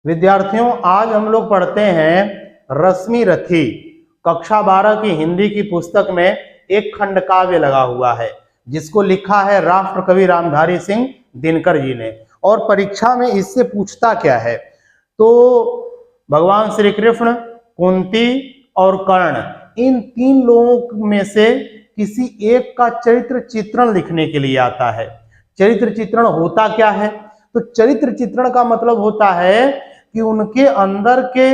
विद्यार्थियों, आज हम लोग पढ़ते हैं रश्मि रथी। कक्षा 12 की हिंदी की पुस्तक में एक खंड काव्य लगा हुआ है जिसको लिखा है राष्ट्रकवि रामधारी सिंह दिनकर जी ने। और परीक्षा में इससे पूछता क्या है, तो भगवान श्री कृष्ण, कुंती और कर्ण, इन तीन लोगों में से किसी एक का चरित्र चित्रण लिखने के लिए आता है। चरित्र चित्रण होता क्या है? तो चरित्र चित्रण का मतलब होता है कि उनके अंदर के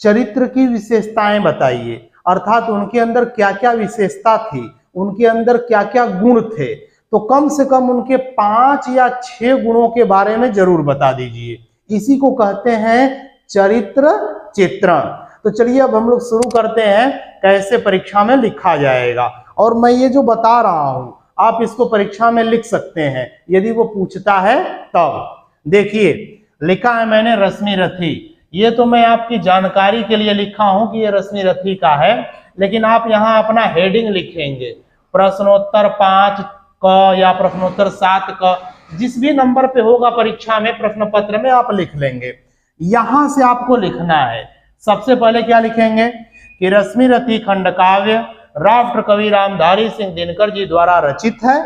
चरित्र की विशेषताएं बताइए, अर्थात उनके अंदर क्या क्या विशेषता थी, उनके अंदर क्या क्या गुण थे। तो कम से कम उनके 5 या 6 गुणों के बारे में जरूर बता दीजिए। इसी को कहते हैं चरित्र चित्रण। तो चलिए अब हम लोग शुरू करते हैं कैसे परीक्षा में लिखा जाएगा। और मैं ये जो बता रहा हूं आप इसको परीक्षा में लिख सकते हैं यदि वो पूछता है तब। देखिए लिखा है मैंने रश्मि रथी। ये तो मैं आपकी जानकारी के लिए लिखा हूं कि ये रश्मि रथी का है, लेकिन आप यहाँ अपना हेडिंग लिखेंगे। प्रश्नोत्तर 5 क या प्रश्नोत्तर 7 क, जिस भी नंबर पे होगा परीक्षा में प्रश्न पत्र में आप लिख लेंगे। यहां से आपको लिखना है। सबसे पहले क्या लिखेंगे कि रश्मि रथी खंड काव्य राष्ट्रकवि रामधारी सिंह दिनकर जी द्वारा रचित है।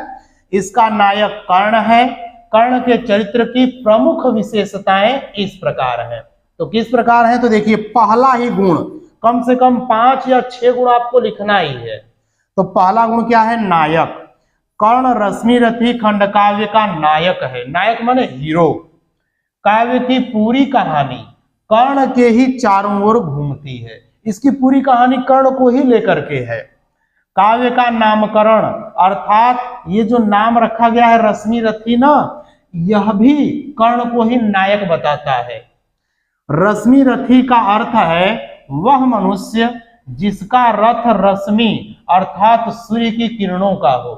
इसका नायक कर्ण है। कर्ण के चरित्र की प्रमुख विशेषताएं इस प्रकार हैं। तो किस प्रकार हैं? तो देखिए, पहला ही गुण, कम से कम 5 या 6 गुण आपको लिखना ही है। तो पहला गुण क्या है? नायक। कर्ण रश्मि रथी खंड काव्य का नायक है। नायक माने हीरो। काव्य की पूरी कहानी कर्ण के ही चारों ओर घूमती है। इसकी पूरी कहानी कर्ण को ही लेकर के है। काव्य का नामकरण, अर्थात ये जो नाम रखा गया है रश्मि रथी ना, यह भी कर्ण को ही नायक बताता है। रश्मि रथी का अर्थ है वह मनुष्य जिसका रथ रश्मि अर्थात सूर्य की किरणों का हो।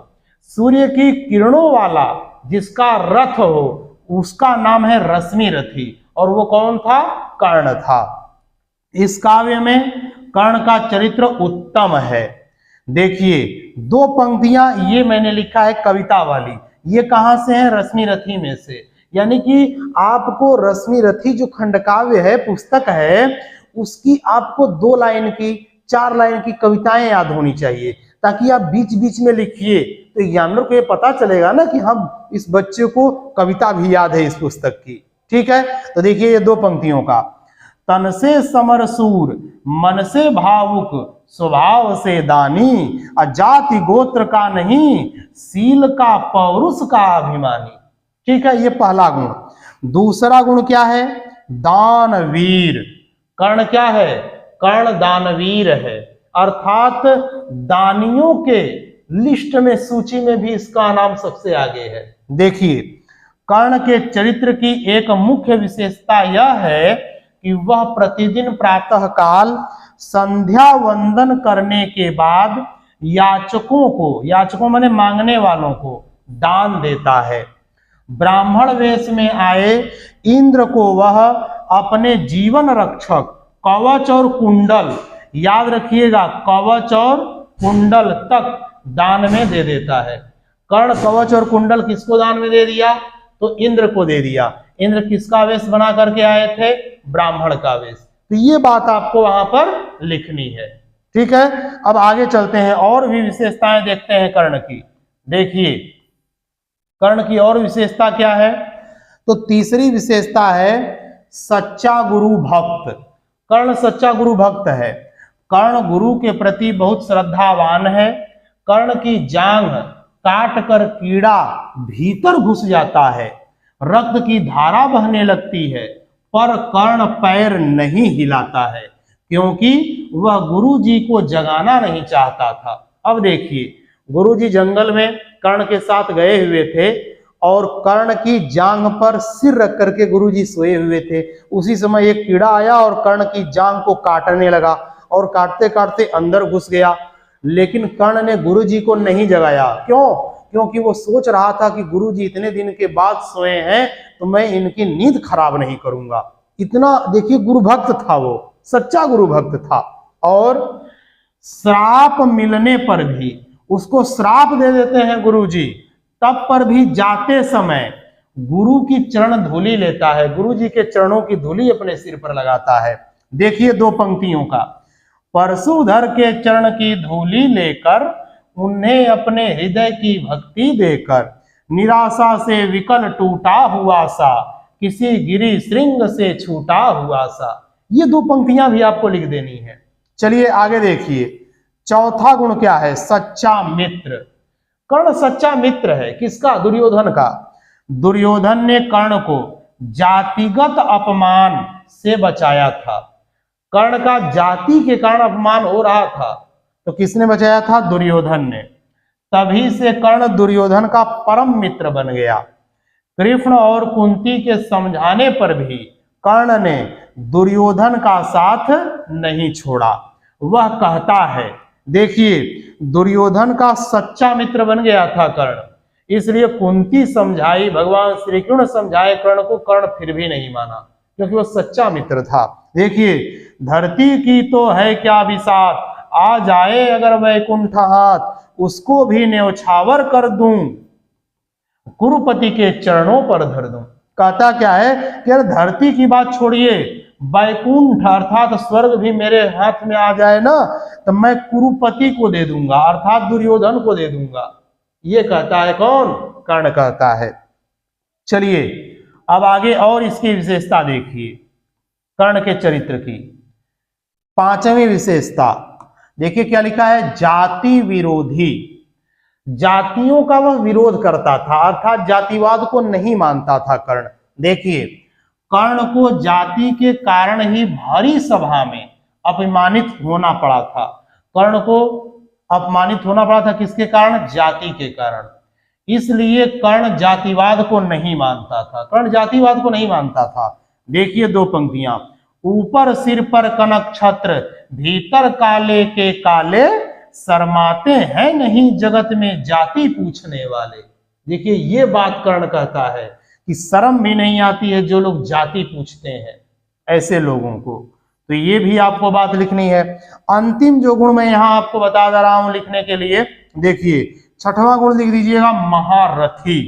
सूर्य की किरणों वाला जिसका रथ हो उसका नाम है रश्मि रथी। और वो कौन था? कर्ण था। इस काव्य में कर्ण का चरित्र उत्तम है। देखिए 2 पंक्तियां ये मैंने लिखा है कविता वाली। ये कहां से है? रश्मि रथी में से। यानी कि आपको रश्मि रथी जो खंड काव्य है, पुस्तक है, उसकी आपको 2 लाइन की 4 लाइन की कविताएं याद होनी चाहिए, ताकि आप बीच बीच में लिखिए तो एग्जामिनर को ये पता चलेगा ना कि हम इस बच्चे को कविता भी याद है इस पुस्तक की। ठीक है, तो देखिए ये 2 पंक्तियों का। तन से समर सूर, मन से भावुक, स्वभाव से दानी, अजाति गोत्र का नहीं, सील का पौरुष का अभिमानी। ठीक है, ये पहला गुण। दूसरा गुण क्या है? दानवीर। कर्ण क्या है? कर्ण दानवीर है, अर्थात दानियों के लिस्ट में, सूची में भी इसका नाम सबसे आगे है। देखिए कर्ण के चरित्र की एक मुख्य विशेषता यह है कि वह प्रतिदिन प्रातः काल संध्या वंदन करने के बाद याचकों को, याचकों माने मांगने वालों को, दान देता है। ब्राह्मण वेश में आए इंद्र को वह अपने जीवन रक्षक कवच और कुंडल, याद रखिएगा, कवच और कुंडल तक दान में दे देता है। कर्ण कवच और कुंडल किसको दान में दे दिया? तो इंद्र को दे दिया। इंद्र किसका वेश बना करके आए थे? ब्राह्मण का वेश। तो ये बात आपको वहां पर लिखनी है। ठीक है, अब आगे चलते हैं और भी विशेषताएं देखते हैं कर्ण की। देखिए कर्ण की और विशेषता क्या है? तो तीसरी विशेषता है सच्चा गुरु भक्त। कर्ण सच्चा गुरु भक्त है। कर्ण गुरु के प्रति बहुत श्रद्धावान है। कर्ण की जांघ काट कर कीड़ा भीतर घुस जाता है, रक्त की धारा बहने लगती है, पर कर्ण पैर नहीं हिलाता है, क्योंकि वह गुरु जी को जगाना नहीं चाहता था। अब देखिए, गुरु जी जंगल में कर्ण के साथ गए हुए थे और कर्ण की जांघ पर सिर रख करके गुरु जी सोए हुए थे। उसी समय एक कीड़ा आया और कर्ण की जांघ को काटने लगा और काटते काटते अंदर घुस गया। लेकिन कर्ण ने गुरु जी को नहीं जगाया। क्यों? क्योंकि वो सोच रहा था कि गुरु जी इतने दिन के बाद सोए हैं तो मैं इनकी नींद खराब नहीं करूंगा। इतना देखिए गुरु भक्त था, वो सच्चा गुरु भक्त था। और श्राप मिलने पर भी उसको श्राप दे देते हैं गुरु जी, तब पर भी जाते समय गुरु की चरण धूलि लेता है, गुरु जी के चरणों की धूलि अपने सिर पर लगाता है। देखिए दो पंक्तियों का, परशुधर के चरण की धूलि लेकर, उन्हें अपने हृदय की भक्ति देकर, निराशा से विकल टूटा हुआ सा, किसी गिरी श्रृंग से छूटा हुआ सा। ये दो पंक्तियां भी आपको लिख देनी है। चलिए आगे देखिए, चौथा गुण क्या है? सच्चा मित्र। कर्ण सच्चा मित्र है, किसका? दुर्योधन का। दुर्योधन ने कर्ण को जातिगत अपमान से बचाया था। कर्ण का जाति के कारण अपमान हो रहा था, तो किसने बचाया था? दुर्योधन ने। तभी से कर्ण दुर्योधन का परम मित्र बन गया। कृष्ण और कुंती के समझाने पर भी कर्ण ने दुर्योधन का साथ नहीं छोड़ा। वह कहता है, देखिए दुर्योधन का सच्चा मित्र बन गया था कर्ण, इसलिए कुंती समझाई, भगवान श्री कृष्ण समझाए कर्ण को, कर्ण फिर भी नहीं माना क्योंकि वो सच्चा मित्र था। देखिए, धरती की तो है क्या बिसात, आ जाए अगर वैकुंठ हाथ, उसको भी न्यौछावर कर दूं, कुरुपति के चरणों पर धर दूं। कहता क्या है कि यार धरती की बात छोड़िए, वैकुंठ अर्थात स्वर्ग भी मेरे हाथ में आ जाए ना, तो मैं कुरुपति को दे दूंगा, अर्थात दुर्योधन को दे दूंगा। ये कहता है कौन? कर्ण कहता है। चलिए अब आगे और इसकी विशेषता देखिए, कर्ण के चरित्र की। पांचवी विशेषता देखिए क्या लिखा है? जाति विरोधी। जातियों का वह विरोध करता था, अर्थात जातिवाद को नहीं मानता था कर्ण। देखिए, कर्ण को जाति के कारण ही भारी सभा में अपमानित होना पड़ा था। कर्ण को अपमानित होना पड़ा था किसके कारण? जाति के कारण। इसलिए कर्ण जातिवाद को नहीं मानता था, कर्ण जातिवाद को नहीं मानता था। देखिए दो पंक्तियां, ऊपर सिर पर कनक छत्र, भीतर काले के काले, शर्माते हैं नहीं जगत में जाति पूछने वाले। देखिए ये बात कर्ण कहता है कि शर्म भी नहीं आती है जो लोग जाति पूछते हैं ऐसे लोगों को। तो ये भी आपको बात लिखनी है। अंतिम जो गुण मैं यहां आपको बता दे रहा हूं लिखने के लिए, देखिए छठवां गुण लिख दीजिएगा, महारथी।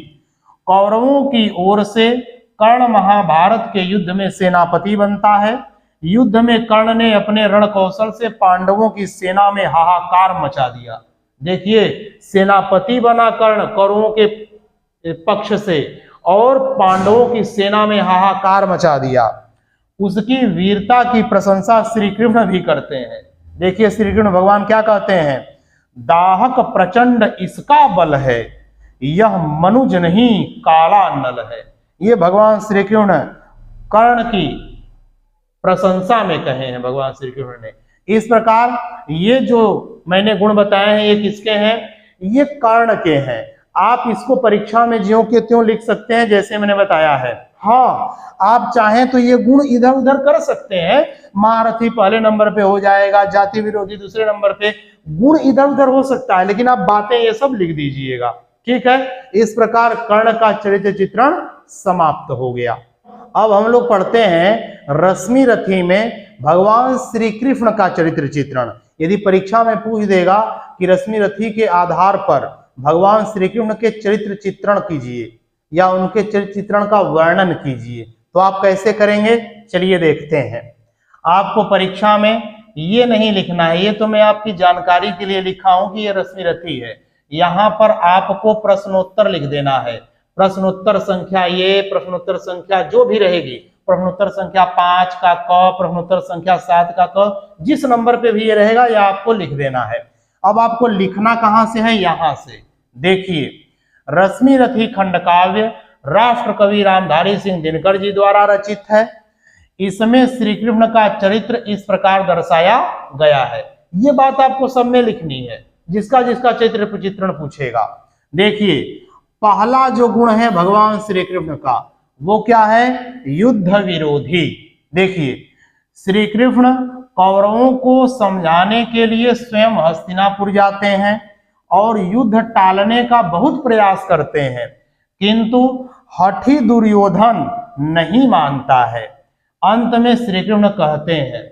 कौरवों की ओर से कर्ण महाभारत के युद्ध में सेनापति बनता है। युद्ध में कर्ण ने अपने रण कौशल से पांडवों की सेना में हाहाकार मचा दिया। देखिए सेनापति बना कर्ण कौरवों के पक्ष से, और पांडवों की सेना में हाहाकार मचा दिया। उसकी वीरता की प्रशंसा श्री कृष्ण भी करते हैं। देखिए श्री कृष्ण भगवान क्या कहते हैं? दाहक प्रचंड इसका बल है, यह मनुज नहीं काला नल है। ये भगवान श्री कृष्ण कर्ण की प्रशंसा में कहे हैं भगवान श्री कृष्ण ने। इस प्रकार ये जो मैंने गुण बताए हैं ये किसके हैं? ये कर्ण के हैं। आप इसको परीक्षा में ज्यों के त्यों लिख सकते हैं जैसे मैंने बताया है। हाँ, आप चाहें तो ये गुण इधर उधर कर सकते हैं। महारथी पहले नंबर पे हो जाएगा, जाति विरोधी दूसरे नंबर पे, गुण इधर उधर हो सकता है, लेकिन आप बातें ये सब लिख दीजिएगा, ठीक है। इस प्रकार कर्ण का चरित्र चित्रण समाप्त हो गया। अब हम लोग पढ़ते हैं रश्मि रथी में भगवान श्री कृष्ण का चरित्र चित्रण। यदि परीक्षा में पूछ देगा कि रश्मि रथी के आधार पर भगवान श्री कृष्ण के चरित्र चित्रण कीजिए या उनके चरित्र चित्रण का वर्णन कीजिए, तो आप कैसे करेंगे? चलिए देखते हैं। आपको परीक्षा में ये नहीं लिखना है, ये तो मैं आपकी जानकारी के लिए लिखा हूं कि ये रश्मि रथी है। यहां पर आपको प्रश्नोत्तर लिख देना है। प्रश्नोत्तर संख्या ये, प्रश्नोत्तर संख्या जो भी रहेगी, प्रश्नोत्तर संख्या 5 का क, प्रश्नोत्तर संख्या 7 का क, जिस नंबर पे भी ये रहेगा ये आपको लिख देना है। अब आपको लिखना कहां से है? यहां से। देखिए रश्मि रथी खंड काव्य राष्ट्र कवि रामधारी सिंह दिनकर जी द्वारा रचित है। इसमें श्री कृष्ण का चरित्र इस प्रकार दर्शाया गया है। ये बात आपको सब में लिखनी है, जिसका जिसका चरित्र चित्रण पूछेगा। देखिए पहला जो गुण है भगवान श्री कृष्ण का वो क्या है? युद्ध विरोधी। देखिए श्री कृष्ण कौरवों को समझाने के लिए स्वयं हस्तिनापुर जाते हैं और युद्ध टालने का बहुत प्रयास करते हैं, किंतु हठी दुर्योधन नहीं मानता है। अंत में श्री कृष्ण कहते हैं,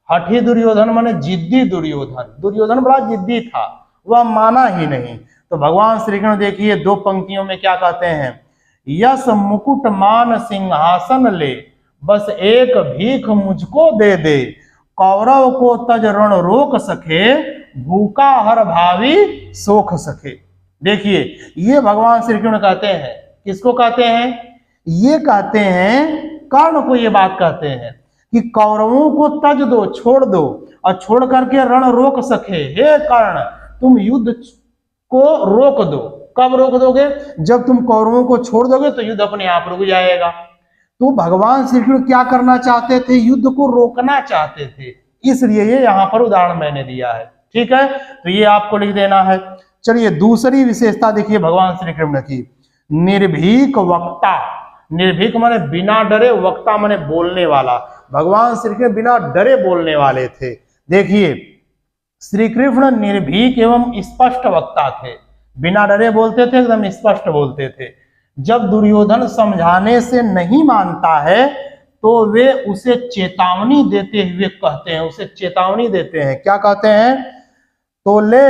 हठी दुर्योधन माने जिद्दी दुर्योधन, दुर्योधन बड़ा जिद्दी था, वह माना ही नहीं। तो भगवान श्री कृष्ण देखिए दो पंक्तियों में क्या कहते हैं? यस मुकुट मान सिंहासन ले, बस एक भीख मुझको दे दे, कौरव को तज रण रोक सके, भूखा हर भावी सोख सके। देखिए ये भगवान श्री कृष्ण कहते हैं, किसको कहते हैं? ये कहते हैं कर्ण को, ये बात कहते हैं कि कौरवों को तज दो, छोड़ दो, और छोड़ करके रण रोक सके। हे कर्ण, तुम युद्ध को रोक दो। कब रोक दोगे? जब तुम कौरवों को छोड़ दोगे तो युद्ध अपने आप रुक जाएगा। तो भगवान श्री कृष्ण क्या करना चाहते थे? युद्ध को रोकना चाहते थे, इसलिए ये यहाँ पर उदाहरण मैंने दिया है। ठीक है, तो ये आपको लिख देना है। चलिए दूसरी विशेषता देखिए भगवान श्री कृष्ण की, निर्भीक वक्ता। निर्भीक माने बिना डरे, वक्ता माने बोलने वाला। भगवान श्री कृष्ण बिना डरे बोलने वाले थे। देखिए श्री कृष्ण निर्भीक एवं स्पष्ट वक्ता थे, बिना डरे बोलते थे, एकदम स्पष्ट बोलते थे। जब दुर्योधन समझाने से नहीं मानता है तो वे उसे चेतावनी देते हुए कहते हैं, उसे चेतावनी देते हैं। क्या कहते हैं? तो ले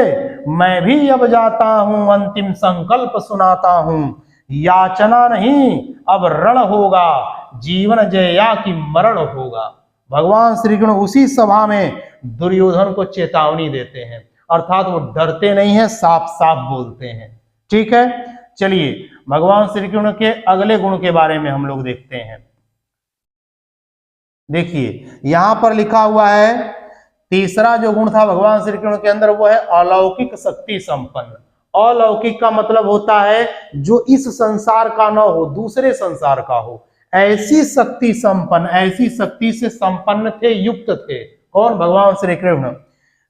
मैं भी अब जाता हूं, अंतिम संकल्प सुनाता हूं, याचना नहीं अब रण होगा, जीवन जया की मरण होगा। भगवान श्री कृष्ण उसी सभा में दुर्योधन को चेतावनी देते हैं, अर्थात वो डरते नहीं है, साफ साफ बोलते हैं। ठीक है, चलिए भगवान श्री कृष्ण के अगले गुण के बारे में हम लोग देखते हैं। देखिए यहां पर लिखा हुआ है, तीसरा जो गुण था भगवान श्री कृष्ण के अंदर वो है अलौकिक शक्ति संपन्न। अलौकिक का मतलब होता है जो इस संसार का न हो, दूसरे संसार का हो, ऐसी शक्ति संपन्न, ऐसी शक्ति से संपन्न थे, युक्त थे। कौन? भगवान श्री कृष्ण।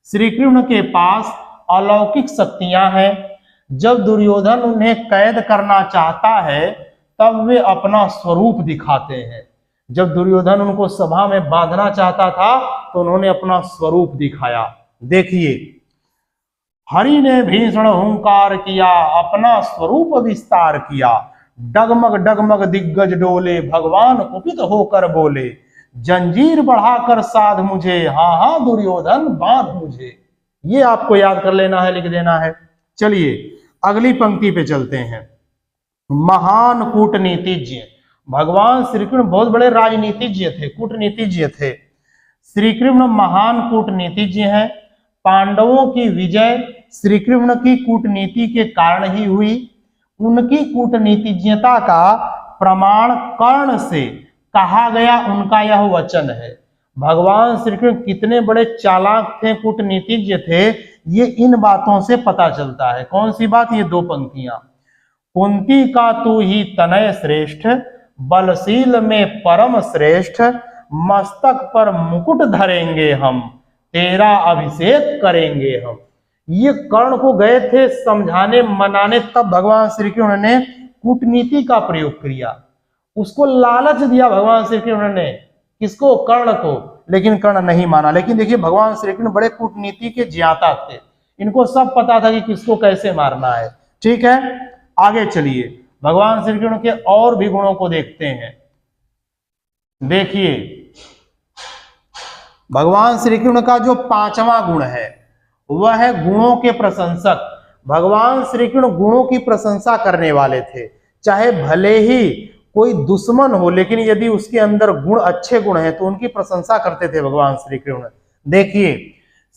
श्री कृष्ण के पास अलौकिक शक्तियां हैं। जब दुर्योधन उन्हें कैद करना चाहता है तब वे अपना स्वरूप दिखाते हैं। जब दुर्योधन उनको सभा में बांधना चाहता था तो उन्होंने अपना स्वरूप दिखाया। देखिए हरि ने भीषण हुंकार किया, अपना स्वरूप विस्तार किया, डगमग डगमग दिग्गज डोले, भगवान कुपित होकर बोले, जंजीर बढ़ाकर साध मुझे, हाँ हाँ दुर्योधन बांध मुझे। ये आपको याद कर लेना है, लिख देना है। चलिए अगली पंक्ति पे चलते हैं। महान कूटनीतिज्ञ। भगवान श्री कृष्ण बहुत बड़े राजनीतिज्ञ थे, कूटनीतिज्ञ थे। श्री कृष्ण महान कूटनीतिज्ञ हैं। पांडवों की विजय श्री कृष्ण की कूटनीति के कारण ही हुई। उनकी कूटनीतिज्ञता का प्रमाण कर्ण से कहा गया उनका यह वचन है। भगवान श्री कृष्ण कितने बड़े चालाक थे, कूटनीतिज्ञ थे, ये इन बातों से पता चलता है। कौन सी बात? ये दो पंक्तियां, कुंती का तू ही तनय श्रेष्ठ, बलशील में परम श्रेष्ठ, मस्तक पर मुकुट धरेंगे हम, तेरा अभिषेक करेंगे हम। ये कर्ण को गए थे समझाने मनाने, तब भगवान श्री कृष्ण ने कूटनीति का प्रयोग किया, उसको लालच दिया भगवान श्री कृष्ण ने। किसको? कर्ण को। लेकिन कर्ण नहीं माना। लेकिन देखिए भगवान श्री कृष्ण बड़े कूटनीति के ज्ञाता थे, इनको सब पता था कि किसको कैसे मारना है। ठीक है, आगे चलिए भगवान श्री कृष्ण के और भी गुणों को देखते हैं। देखिए भगवान श्री कृष्ण का जो पांचवा गुण है वह है गुणों के प्रशंसक। भगवान श्री कृष्ण गुणों की प्रशंसा करने वाले थे। चाहे भले ही कोई दुश्मन हो, लेकिन यदि उसके अंदर गुण, अच्छे गुण हैं तो उनकी प्रशंसा करते थे भगवान श्री कृष्ण। देखिए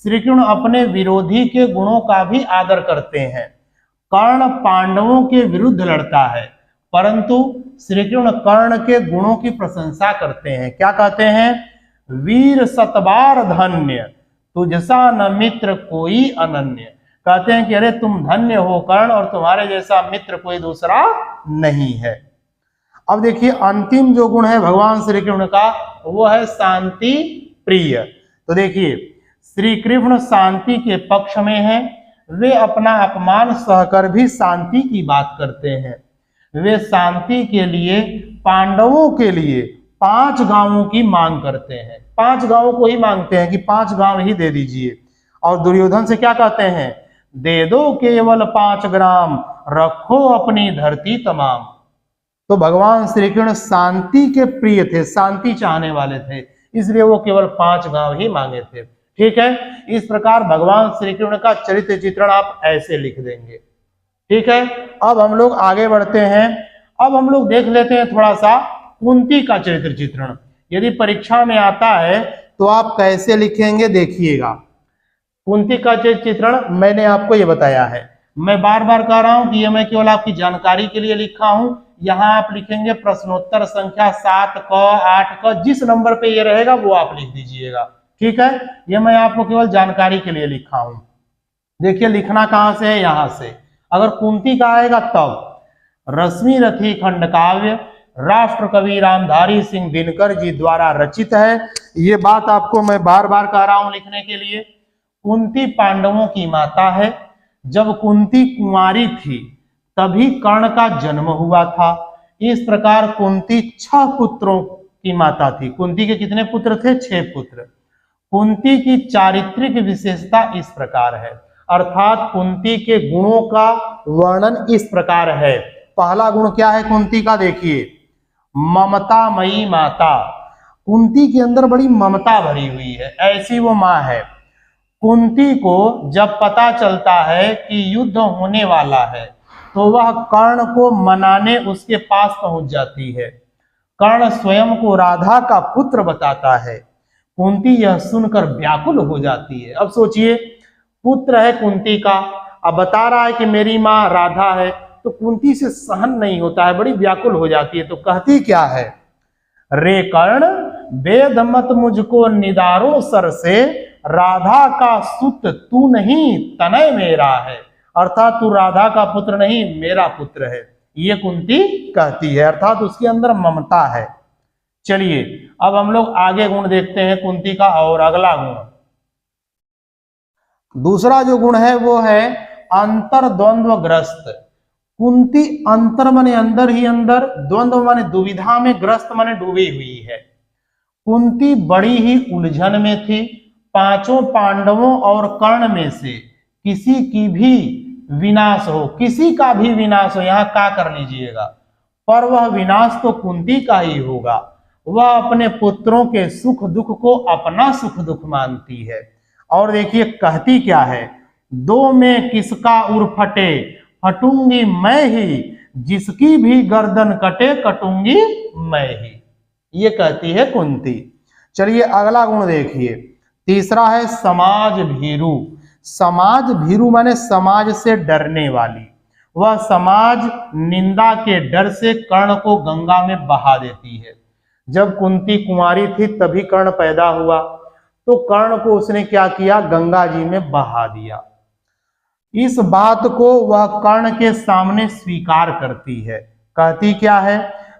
श्री कृष्ण अपने विरोधी के गुणों का भी आदर करते हैं। कर्ण पांडवों के विरुद्ध लड़ता है, परंतु श्री कृष्ण कर्ण के गुणों की प्रशंसा करते हैं। क्या कहते हैं? वीर सतबार धन्य, तुझसा न मित्र कोई अनन्य। कहते हैं कि अरे तुम धन्य हो कर्ण, और तुम्हारे जैसा मित्र कोई दूसरा नहीं है। अब देखिए अंतिम जो गुण है भगवान श्री कृष्ण का वो है शांति प्रिय। तो देखिए श्री कृष्ण शांति के पक्ष में हैं। वे अपना अपमान सहकर भी शांति की बात करते हैं। वे शांति के लिए पांडवों के लिए 5 गांवों की मांग करते हैं। 5 गांवों को ही मांगते हैं कि 5 गांव ही दे दीजिए। और दुर्योधन से क्या कहते हैं? दे दो केवल 5 ग्राम, रखो अपनी धरती तमाम। तो भगवान श्री कृष्ण शांति के प्रिय थे, शांति चाहने वाले थे, इसलिए वो केवल 5 गांव ही मांगे थे। ठीक है, इस प्रकार भगवान श्री कृष्ण का चरित्र चित्रण आप ऐसे लिख देंगे। ठीक है, अब हम लोग आगे बढ़ते हैं। अब हम लोग देख लेते हैं थोड़ा सा कुंती का चरित्र चित्रण। यदि परीक्षा में आता है तो आप कैसे लिखेंगे देखिएगा। कुंती का चरित्र चित्रण मैंने आपको ये बताया है, मैं बार बार कह रहा हूं कि ये मैं केवल आपकी जानकारी के लिए लिखा हूं। यहां आप लिखेंगे प्रश्नोत्तर संख्या 7 क 8 क, जिस नंबर पे ये रहेगा वो आप लिख दीजिएगा, ठीक है। ये मैं आपको केवल जानकारी के लिए लिखा हूं। देखिए लिखना कहां से है, यहां से। अगर कुंती का आएगा तब रश्मि रथी खंड काव्य राष्ट्र कवि रामधारी सिंह दिनकर जी द्वारा रचित है। ये बात आपको मैं बार बार कह रहा हूं लिखने के लिए। कुंती पांडवों की माता है। जब कुंती कुंवारी थी तभी कर्ण का जन्म हुआ था। इस प्रकार कुंती 6 पुत्रों की माता थी। कुंती के कितने पुत्र थे? 6 पुत्र। कुंती की चारित्रिक विशेषता इस प्रकार है, अर्थात कुंती के गुणों का वर्णन इस प्रकार है। पहला गुण क्या है कुंती का? देखिए, ममतामयी माता। कुंती के अंदर बड़ी ममता भरी हुई है, ऐसी वो माँ है। कुंती को जब पता चलता है कि युद्ध होने वाला है तो वह कर्ण को मनाने उसके पास पहुंच जाती है। कर्ण स्वयं को राधा का पुत्र बताता है। कुंती यह सुनकर व्याकुल हो जाती है। अब सोचिए, पुत्र है कुंती का, अब बता रहा है कि मेरी माँ राधा है, तो कुंती से सहन नहीं होता है, बड़ी व्याकुल हो जाती है। तो कहती क्या है? रे कर्ण वेद मत मुझको निदारो सर से, राधा का सुत तू नहीं तनय मेरा है। अर्थात तू राधा का पुत्र नहीं, मेरा पुत्र है, ये कुंती कहती है, अर्थात उसके अंदर ममता है। चलिए अब हम लोग आगे गुण देखते हैं कुंती का। और अगला गुण, दूसरा जो गुण है वो है अंतर द्वंद्व ग्रस्त। कुंती अंतर माने अंदर ही अंदर, द्वंद्व माने दुविधा में, ग्रस्त माने डूबी हुई है। कुंती बड़ी ही उलझन में थी। 5 पांडवों और कर्ण में से किसी की भी विनाश हो, किसी का भी विनाश हो, यहां का कर लीजिएगा, पर वह विनाश तो कुंती का ही होगा। वह अपने पुत्रों के सुख दुख को अपना सुख दुख मानती है। और देखिए कहती क्या है? 2 में किसका उर फटे, फटूंगी मैं ही, जिसकी भी गर्दन कटे कटूंगी मैं ही, ये कहती है कुंती। चलिए अगला गुण देखिए, तीसरा है समाज भीरु। समाज भीरु माने समाज से डरने वाली। वह समाज निंदा के डर से कर्ण को गंगा में बहा देती है। जब कुंती कुंवारी थी तभी कर्ण पैदा हुआ, तो कर्ण को उसने क्या किया? गंगा जी में बहा दिया। इस बात को वह कर्ण के सामने स्वीकार करती है। कहती क्या है?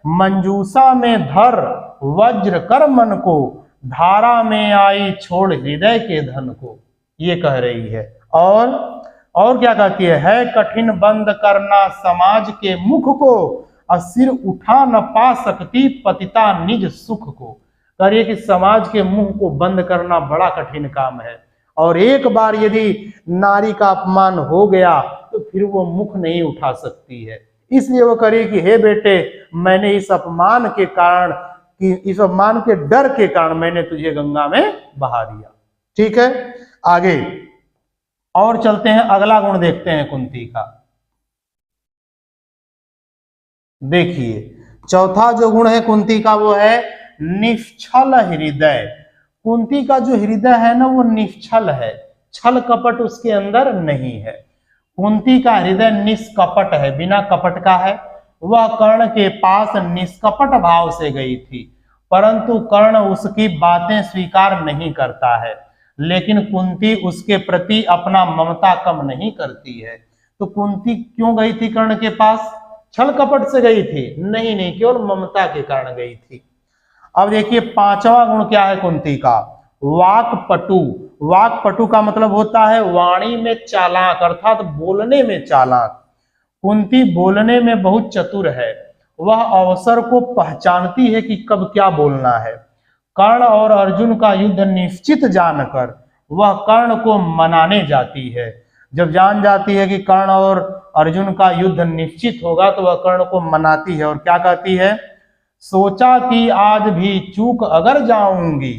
मंजूषा में धर वज्र कर मन को, धारा में आई छोड़ हृदय के धन को, ये कह रही है। और क्या कहती है कठिन बंद करना समाज के मुख को, और सिर उठा न पा सकती पतिता निज सुख को। कह रही है कि समाज के मुंह को बंद करना बड़ा कठिन काम है, और एक बार यदि नारी का अपमान हो गया तो फिर वो मुख नहीं उठा सकती है। इसलिए वो कह रही है कि हे बेटे, मैंने इस अपमान के कारण, कि इस अपमान के डर के कारण मैंने तुझे गंगा में बहा दिया। ठीक है, आगे और चलते हैं, अगला गुण देखते हैं कुंती का। देखिए चौथा जो गुण है कुंती का वो है निश्चल हृदय। कुंती का जो हृदय है ना वो निश्चल है, छल कपट उसके अंदर नहीं है। कुंती का हृदय निष्कपट है, बिना कपट का है। वह कर्ण के पास निष्कपट भाव से गई थी, परंतु कर्ण उसकी बातें स्वीकार नहीं करता है। लेकिन कुंती उसके प्रति अपना ममता कम नहीं करती है। तो कुंती क्यों गई थी कर्ण के पास? छल कपट से गई थी? नहीं, केवल ममता के कारण गई थी। अब देखिए पांचवा गुण क्या है कुंती का? वाक्पटु। वाक्पटु का मतलब होता है वाणी में चालाक, अर्थात बोलने में चालाक। कुंती बोलने में बहुत चतुर है। वह अवसर को पहचानती है कि कब क्या बोलना है। कर्ण और अर्जुन का युद्ध निश्चित जानकर वह कर्ण को मनाने जाती है। जब जान जाती है कि कर्ण और अर्जुन का युद्ध निश्चित होगा तो वह कर्ण को मनाती है, और क्या कहती है? सोचा कि आज भी चूक अगर जाऊंगी,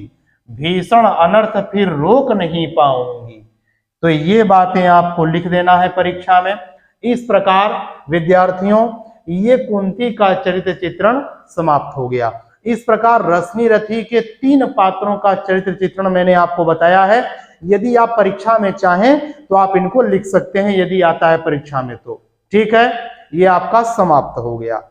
भीषण अनर्थ फिर रोक नहीं पाऊंगी। तो ये बातें आपको लिख देना है परीक्षा में। इस प्रकार विद्यार्थियों ये कुंती का चरित्र चित्रण समाप्त हो गया। इस प्रकार रश्मि रथी के 3 पात्रों का चरित्र चित्रण मैंने आपको बताया है। यदि आप परीक्षा में चाहें तो आप इनको लिख सकते हैं, यदि आता है परीक्षा में तो। ठीक है, ये आपका समाप्त हो गया।